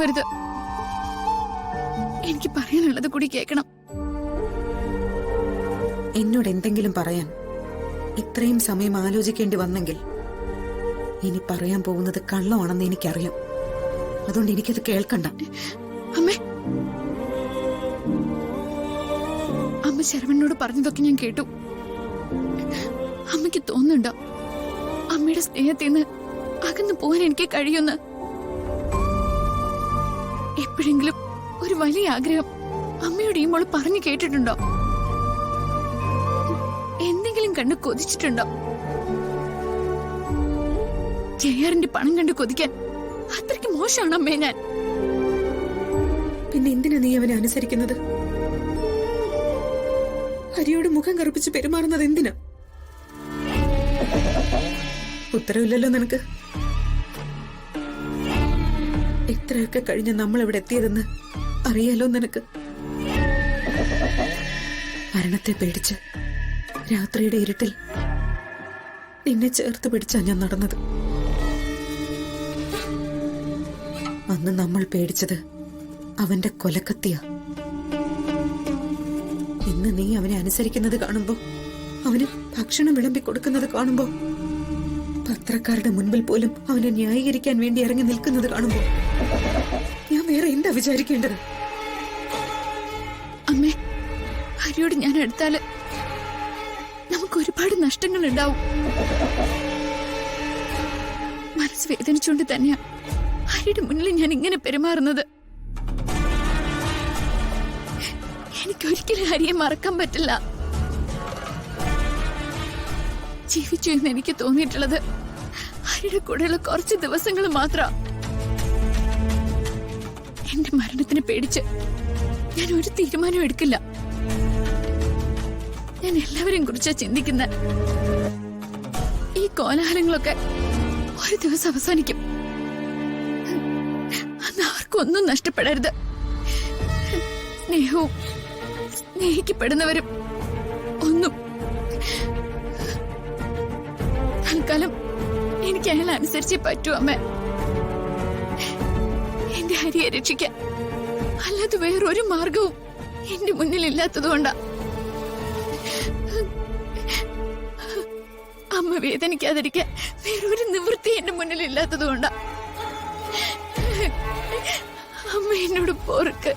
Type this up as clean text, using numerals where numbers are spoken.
പോകരുത്. എനിക്ക് പറയാനുള്ളത് കൂടി കേൾക്കണം. എന്നോട് എന്തെങ്കിലും പറയാൻ ഇത്രയും സമയം ആലോചിക്കേണ്ടി വന്നെങ്കിൽ ഇനി പറയാൻ പോകുന്നത് കള്ളമാണെന്ന് എനിക്കറിയാം. അതുകൊണ്ട് എനിക്കത് കേൾക്കണ്ട. അമ്മേ, അമ്മ ശരവണനോട് പറഞ്ഞതൊക്കെ ഞാൻ കേട്ടു. അമ്മയ്ക്ക് തോന്നുന്നുണ്ടോ അമ്മയുടെ സ്നേഹത്തിൽ നിന്ന് അകന്നു പോകാൻ എനിക്ക് കഴിയുമെന്ന്? എപ്പോഴെങ്കിലും ഒരു വലിയ ആഗ്രഹം അമ്മയോട് ഈ മോള് പറഞ്ഞു കേട്ടിട്ടുണ്ടോ? എന്തെങ്കിലും കണ്ട് കൊതിച്ചിട്ടുണ്ടോ? ജയാറിന്റെ പണം കണ്ട് കൊതിക്കാൻ അത്രയ്ക്ക് മോശമാണ് അമ്മേ ഞാൻ. പിന്നെ എന്തിനാ നീ അവനെ അനുസരിക്കുന്നത്? ഹരിയോട് മുഖം കറുപ്പിച്ച് പെരുമാറുന്നത് എന്തിനാ? ഉത്തരവില്ലല്ലോ നിനക്ക്. ഇത്രയൊക്കെ കഴിഞ്ഞ് നമ്മൾ ഇവിടെ എത്തിയതെന്ന് അറിയാലോ നിനക്ക്. മരണത്തെ പേടിച്ച് രാത്രിയുടെ ഇരുട്ടിൽ നിന്നെ ചേർത്ത് പിടിച്ചാ ഞാൻ നടന്നത്. അന്ന് നമ്മൾ പേടിച്ചത് അവന്റെ കൊലക്കത്തിയാ. ഇന്ന് നീ അവനെ അനുസരിക്കുന്നത് കാണുമ്പോ, അവന് ഭക്ഷണം വിളമ്പി കൊടുക്കുന്നത് കാണുമ്പോ, പത്രക്കാരുടെ മുൻപിൽ പോലും അവനെ ന്യായീകരിക്കാൻ വേണ്ടി ഇറങ്ങി നിൽക്കുന്നത് കാണുമ്പോ ഞാൻ വേറെ എന്താ വിചാരിക്കേണ്ടത്? അമ്മേ, ഹരിയോട് ഞാൻ എടുത്താല് നമുക്ക് ഒരുപാട് നഷ്ടങ്ങൾ ഉണ്ടാവും. മനസ്സ് വേദനിച്ചുകൊണ്ട് തന്നെയാ ഹരിയുടെ മുന്നിൽ ഞാൻ ഇങ്ങനെ പെരുമാറുന്നത്. എനിക്കൊരിക്കലും ഹരിയെ മറക്കാൻ പറ്റില്ല. ജീവിച്ചു എന്ന് എനിക്ക് തോന്നിയിട്ടുള്ളത് ഹരിയുടെ കൂടെയുള്ള കുറച്ച് ദിവസങ്ങൾ മാത്രം. എന്റെ മരണത്തിനെ പേടിച്ച് ഞാൻ ഒരു തീരുമാനം എടുക്കില്ല. ഞാൻ എല്ലാവരെയും കുറിച്ചാ ചിന്തിക്കുന്നത്. ഈ കോലാഹലങ്ങളൊക്കെ ഒരു ദിവസം അവസാനിക്കും. അന്ന് ആർക്കും ഒന്നും നഷ്ടപ്പെടരുത്. സ്നേഹവും സ്നേഹിക്കപ്പെടുന്നവരും ഒന്നും. തൽക്കാലം എനിക്ക് അയാൾ അനുസരിച്ചേ പറ്റൂ അമ്മ. എന്റെ ഹരിയെ രക്ഷിക്കാൻ അല്ലാതെ വേറൊരു മാർഗവും എന്റെ മുന്നിൽ ഇല്ലാത്തതുകൊണ്ടാ. അമ്മ വേദനിക്കാതിരിക്കാൻ വേറൊരു നിവൃത്തി എന്റെ മുന്നിൽ ഇല്ലാത്തതുകൊണ്ടാ. അമ്മ എന്നോട് പോർക്ക്.